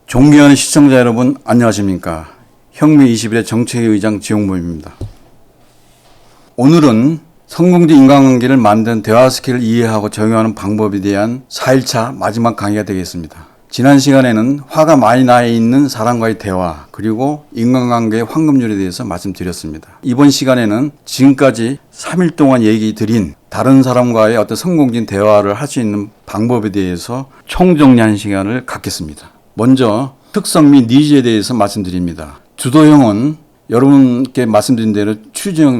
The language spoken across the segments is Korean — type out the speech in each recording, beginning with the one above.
존경하는 시청자 여러분, 안녕하십니까? 혁명21의 정책위 의장 지용범입니다. 오늘은 성공적 인간관계를 만든 대화 스킬을 이해하고 적용하는 방법에 대한 4일차 마지막 강의가 되겠습니다. 지난 시간에는 화가 많이 나 있는 사람과의 대화, 그리고 인간관계의 황금률에 대해서 말씀드렸습니다. 이번 시간에는 지금까지 3일 동안 얘기 드린 다른 사람과의 어떤 성공적인 대화를 할 수 있는 방법에 대해서 총정리하는 시간을 갖겠습니다. 먼저 특성 및 니즈에 대해서 말씀드립니다. 주도형은 여러분께 말씀드린 대로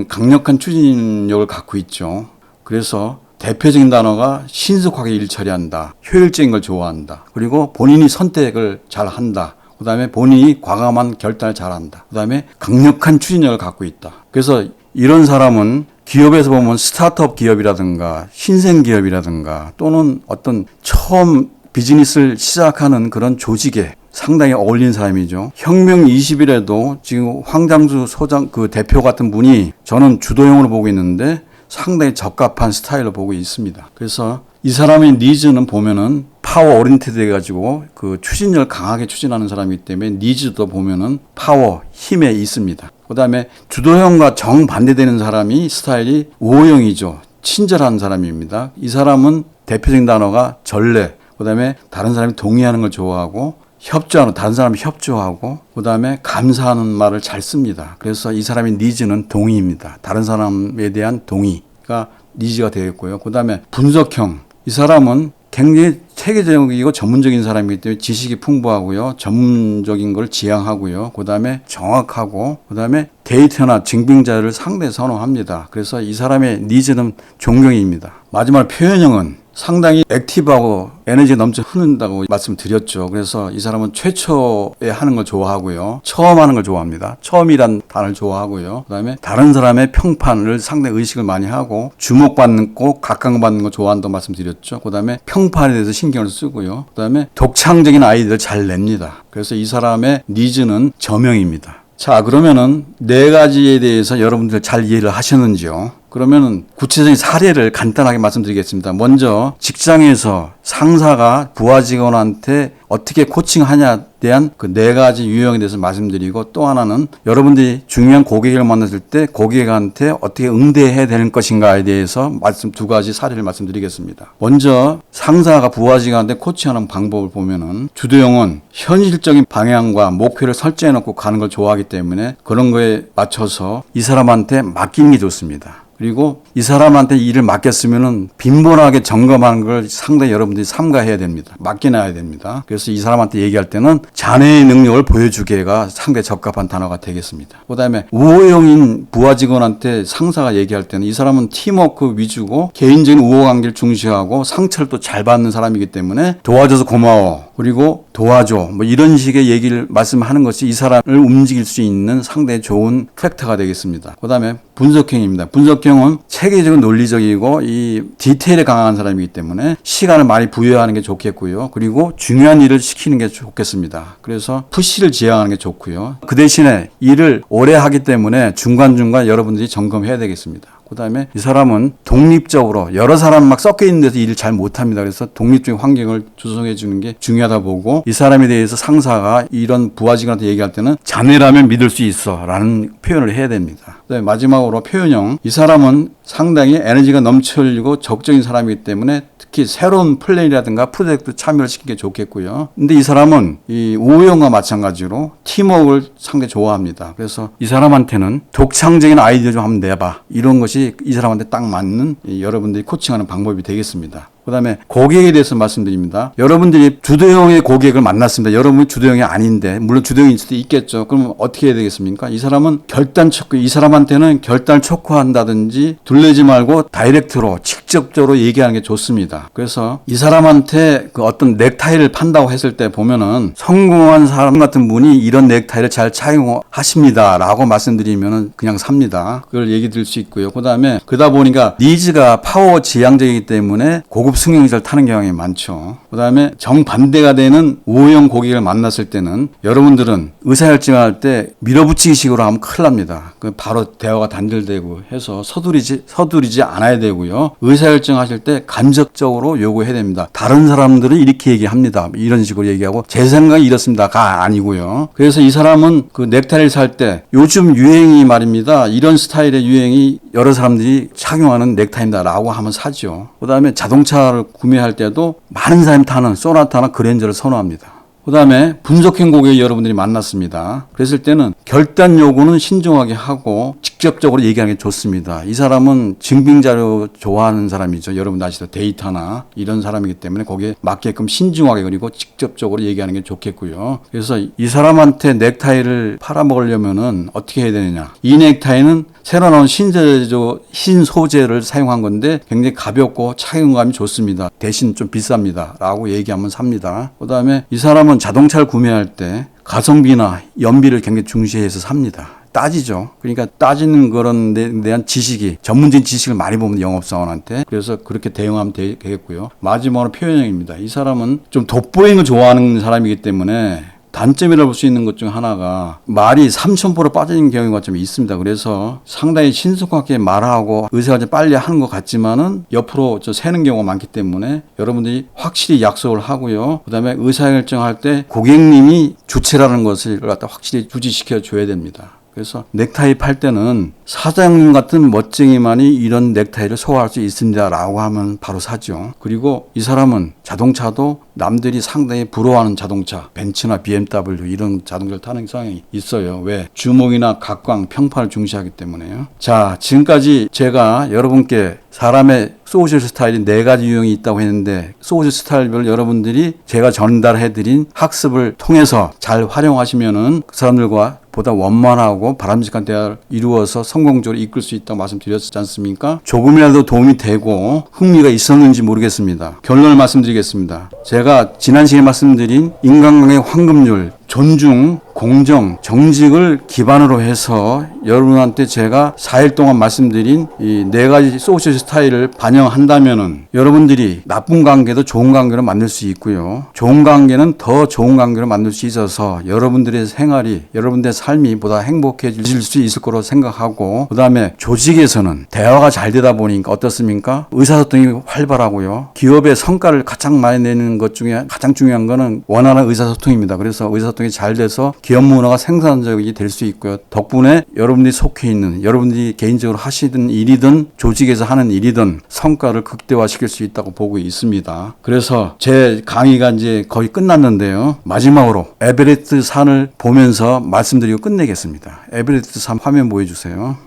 강력한 추진력을 갖고 있죠. 그래서 대표적인 단어가 신속하게 일 처리한다, 효율적인 걸 좋아한다, 그리고 본인이 선택을 잘 한다, 그 다음에 본인이 과감한 결단을 잘한다, 그 다음에 강력한 추진력을 갖고 있다. 그래서 이런 사람은 기업에서 보면 스타트업 기업이라든가 신생 기업이라든가 또는 어떤 처음 비즈니스를 시작하는 그런 조직에 상당히 어울리는 사람이죠. 혁명 20일에도 지금 황장수 소장 대표 같은 분이 저는 주도형으로 보고 있는데 상당히 적합한 스타일로 보고 있습니다. 그래서 이 사람의 니즈는 보면은 파워 오리엔티드 해가지고 그 추진력을 강하게 추진하는 사람이기 때문에 니즈도 보면은 파워, 힘에 있습니다. 그 다음에 주도형과 정반대되는 사람이 스타일이 우호형이죠. 친절한 사람입니다. 이 사람은 대표적인 단어가 전례, 그 다음에 다른 사람이 동의하는 걸 좋아하고 협조하는, 다른 사람이 협조하고, 그 다음에 감사하는 말을 잘 씁니다. 그래서 이 사람의 니즈는 동의입니다. 다른 사람에 대한 동의가 니즈가 되겠고요. 그 다음에 분석형. 이 사람은 굉장히 체계적이고 전문적인 사람이기 때문에 지식이 풍부하고요. 전문적인 걸 지향하고요. 그 다음에 정확하고, 그 다음에 데이터나 증빙자를 상당히 선호합니다. 그래서 이 사람의 니즈는 존경입니다. 마지막 표현형은 상당히 액티브하고 에너지가 넘쳐 흐른다고 말씀드렸죠. 그래서 이 사람은 최초에 하는 걸 좋아하고요. 처음 하는 걸 좋아합니다. 처음이란 단어를 좋아하고요. 그 다음에 다른 사람의 평판을 상당히 의식을 많이 하고 주목받고 각광받는 걸 좋아한다고 말씀드렸죠. 그 다음에 평판에 대해서 신경을 쓰고요. 그 다음에 독창적인 아이디어를 잘 냅니다. 그래서 이 사람의 니즈는 저명입니다. 자, 그러면은 네 가지에 대해서 여러분들 잘 이해를 하셨는지요? 그러면은 구체적인 사례를 간단하게 말씀드리겠습니다. 먼저 직장에서 상사가 부하 직원한테 어떻게 코칭하냐에 대한 그 네 가지 유형에 대해서 말씀드리고, 또 하나는 여러분들이 중요한 고객을 만났을 때 고객한테 어떻게 응대해야 되는 것인가에 대해서 두 가지 사례를 말씀드리겠습니다. 먼저 상사가 부하 직원한테 코칭하는 방법을 보면은 주도형은 현실적인 방향과 목표를 설정해 놓고 가는 걸 좋아하기 때문에 그런 거에 맞춰서 이 사람한테 맡기는 게 좋습니다. 그리고 이 사람한테 일을 맡겼으면은 빈번하게 점검하는 걸 상당히 여러분들이 삼가해야 됩니다. 맡겨놔야 됩니다. 그래서 이 사람한테 얘기할 때는 자네의 능력을 보여주기가 상당히 적합한 단어가 되겠습니다. 그 다음에 우호형인 부하 직원한테 상사가 얘기할 때는 이 사람은 팀워크 위주고 개인적인 우호관계를 중시하고 상처를 또 잘 받는 사람이기 때문에 도와줘서 고마워, 그리고 도와줘, 뭐 이런 식의 얘기를 말씀하는 것이 이 사람을 움직일 수 있는 상당히 좋은 팩터가 되겠습니다. 그 다음에 분석형입니다. 분석형은 체계적인 논리적이고 이 디테일에 강한 사람이기 때문에 시간을 많이 부여하는 게 좋겠고요. 그리고 중요한 일을 시키는 게 좋겠습니다. 그래서 푸시를 지향하는 게 좋고요. 그 대신에 일을 오래 하기 때문에 중간중간 여러분들이 점검해야 되겠습니다. 그 다음에 이 사람은 독립적으로 여러 사람 막 섞여 있는 데서 일을 잘 못합니다. 그래서 독립적인 환경을 조성해 주는 게 중요하다 보고, 이 사람에 대해서 상사가 이런 부하 직원한테 얘기할 때는 자네라면 믿을 수 있어 라는 표현을 해야 됩니다. 그다음에 마지막으로 표현형. 이 사람은 상당히 에너지가 넘쳐 흘리고 적극적인 사람이기 때문에 특히 새로운 플랜이라든가 프로젝트 참여를 시키는 게 좋겠고요. 근데 이 사람은 이 우호형과 마찬가지로 팀워크를 상당히 좋아합니다. 그래서 이 사람한테는 독창적인 아이디어 좀 한번 내봐, 이런 것이 이 사람한테 딱 맞는 여러분들이 코칭하는 방법이 되겠습니다. 그 다음에 고객에 대해서 말씀드립니다. 여러분들이 주도형의 고객을 만났습니다. 여러분이 주도형이 아닌데, 물론 주도형일 수도 있겠죠. 그럼 어떻게 해야 되겠습니까? 이 사람은 결단 촉구, 이 사람한테는 결단을 촉구한다든지 둘러지 말고 다이렉트로 직접적으로 얘기하는 게 좋습니다. 그래서 이 사람한테 그 어떤 넥타이를 판다고 했을 때 보면은 성공한 사람 같은 분이 이런 넥타이를 잘 착용하십니다 라고 말씀드리면은 그냥 삽니다. 그걸 얘기 드릴 수 있고요. 그 다음에 그러다 보니까 니즈가 파워 지향적이기 때문에 고급 급승용차를 타는 경향이 많죠. 그 다음에 정반대가 되는 O형 고객을 만났을 때는 여러분들은 의사결정할 때 밀어붙이기식으로 하면 큰일 납니다. 바로 대화가 단절되고 해서 서두르지 않아야 되고요. 의사결정하실 때 간접적으로 요구해야 됩니다. 다른 사람들은 이렇게 얘기합니다. 이런 식으로 얘기하고 제 생각이 이렇습니다가 아니고요. 그래서 이 사람은 그 넥타이를 살 때 요즘 유행이 말입니다. 이런 스타일의 유행이 여러 사람들이 착용하는 넥타이다라고 하면 사죠. 그 다음에 자동차를 구매할 때도 많은 사람이 타는 소나타나 그랜저를 선호합니다. 그 다음에 분석형 고객 여러분들이 만났습니다. 그랬을 때는 결단 요구는 신중하게 하고 직접적으로 얘기하는 게 좋습니다. 이 사람은 증빙자료 좋아하는 사람이죠. 여러분 아시죠? 데이터나 이런 사람이기 때문에 거기에 맞게끔 신중하게 그리고 직접적으로 얘기하는 게 좋겠고요. 그래서 이 사람한테 넥타이를 팔아먹으려면은 어떻게 해야 되느냐. 이 넥타이는 새로 나온 신소재를 사용한 건데 굉장히 가볍고 착용감이 좋습니다. 대신 좀 비쌉니다. 라고 얘기하면 삽니다. 그 다음에 이 사람은 자동차를 구매할 때 가성비나 연비를 굉장히 중시해서 삽니다. 따지죠. 그러니까 따지는 그런 데 대한 지식이, 전문적인 지식을 많이 보면 영업사원한테. 그래서 그렇게 대응하면 되겠고요. 마지막으로 표현형입니다. 이 사람은 좀 돋보이는 걸 좋아하는 사람이기 때문에 단점이라고 볼 수 있는 것 중 하나가 말이 3000% 빠지는 경우가 좀 있습니다. 그래서 상당히 신속하게 말하고 의사결정 빨리 하는 것 같지만은 옆으로 새는 경우가 많기 때문에 여러분들이 확실히 약속을 하고요. 그 다음에 의사결정할 때 고객님이 주체라는 것을 갖다 확실히 주지시켜 줘야 됩니다. 그래서 넥타이 팔 때는 사장님 같은 멋쟁이만이 이런 넥타이를 소화할 수 있습니다 라고 하면 바로 사죠. 그리고 이 사람은 자동차도 남들이 상당히 부러워하는 자동차, 벤츠나 BMW 이런 자동차를 타는 성향이 있어요. 왜? 주목이나 각광, 평판을 중시하기 때문에요. 자, 지금까지 제가 여러분께 사람의 소셜 스타일이 4가지 유형이 있다고 했는데 소셜 스타일별 여러분들이 제가 전달해드린 학습을 통해서 잘 활용하시면은 그 사람들과 보다 원만하고 바람직한 대화를 이루어서 성공적으로 이끌 수 있다고 말씀드렸지 않습니까? 조금이라도 도움이 되고 흥미가 있었는지 모르겠습니다. 결론을 말씀드리겠습니다. 제가 지난 시간에 말씀드린 인간관계 황금률, 존중, 공정, 정직을 기반으로 해서 여러분한테 제가 4일 동안 말씀드린 이 4가지 소셜 스타일을 반영한다면은 여러분들이 나쁜 관계도 좋은 관계로 만들 수 있고요. 좋은 관계는 더 좋은 관계로 만들 수 있어서 여러분들의 생활이, 여러분들의 삶이 보다 행복해질 수 있을 거로 생각하고, 그 다음에 조직에서는 대화가 잘 되다 보니까 어떻습니까? 의사소통이 활발하고요. 기업의 성과를 가장 많이 내는 것 중에 가장 중요한 거는 원활한 의사소통입니다. 그래서 의사소통이 잘 돼서 기업 문화가 생산적이 될 수 있고요. 덕분에 여러분들이 속해 있는, 여러분들이 개인적으로 하시던 일이든 조직에서 하는 일이든 성과를 극대화시킬 수 있다고 보고 있습니다. 그래서 제 강의가 이제 거의 끝났는데요. 마지막으로 에베레스트 산을 보면서 말씀드리고 끝내겠습니다. 에베레스트 산 화면 보여주세요.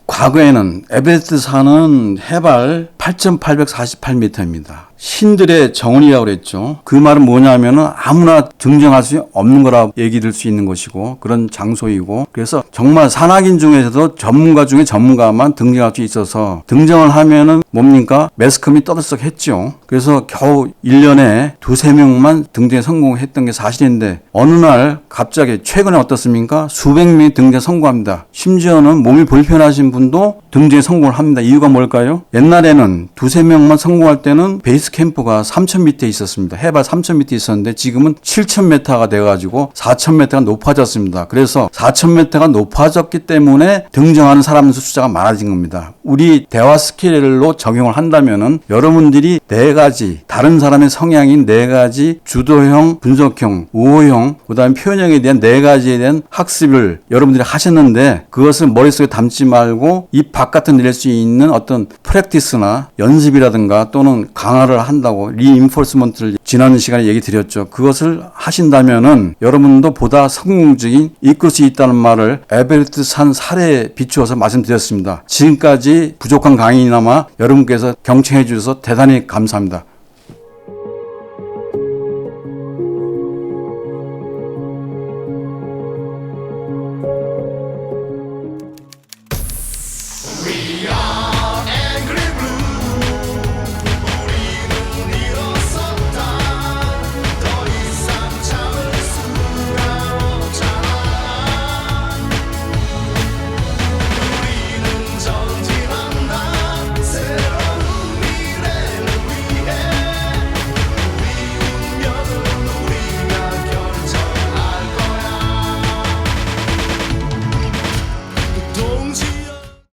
과거에는 에베레스트 산은 해발 8,848m입니다. 신들의 정원이라고 그랬죠. 그 말은 뭐냐면은 아무나 등정할 수 없는 거라 얘기 들 수 있는 것이고 그런 장소이고, 그래서 정말 산악인 중에서도 전문가 중에 전문가만 등정할 수 있어서 등정을 하면은 뭡니까? 매스컴이 떠들썩했죠. 그래서 겨우 1년에 2-3명만 등정에 성공했던 게 사실인데 어느 날 갑자기 최근에 어떻습니까? 수백 명이 등정에 성공합니다. 심지어는 몸이 불편하신 분도 등정에 성공을 합니다. 이유가 뭘까요? 옛날에는 2-3명만 성공할 때는 베이스 캠프가 3,000m에 있었습니다. 해발 3,000m 있었는데 지금은 7,000m가 돼가지고 4,000m가 높아졌습니다. 그래서 4,000m가 높아졌기 때문에 등정하는 사람 숫자가 많아진 겁니다. 우리 대화 스킬로 적용을 한다면은 여러분들이 4가지 다른 사람의 성향인 4가지 주도형, 분석형, 우호형, 그 다음에 표현형에 대한 4가지에 대한 학습을 여러분들이 하셨는데 그것을 머릿속에 담지 말고 입 바깥에 낼 수 있는 어떤 프랙티스나 연습이라든가 또는 강화를 한다고 리인포스먼트를 지난 시간에 얘기 드렸죠. 그것을 하신다면은 여러분도 보다 성공적인 이끌 수 있다는 말을 에베레스트 산 사례에 비추어서 말씀드렸습니다. 지금까지 부족한 강의나마 여러분께서 경청해 주셔서 대단히 감사합니다.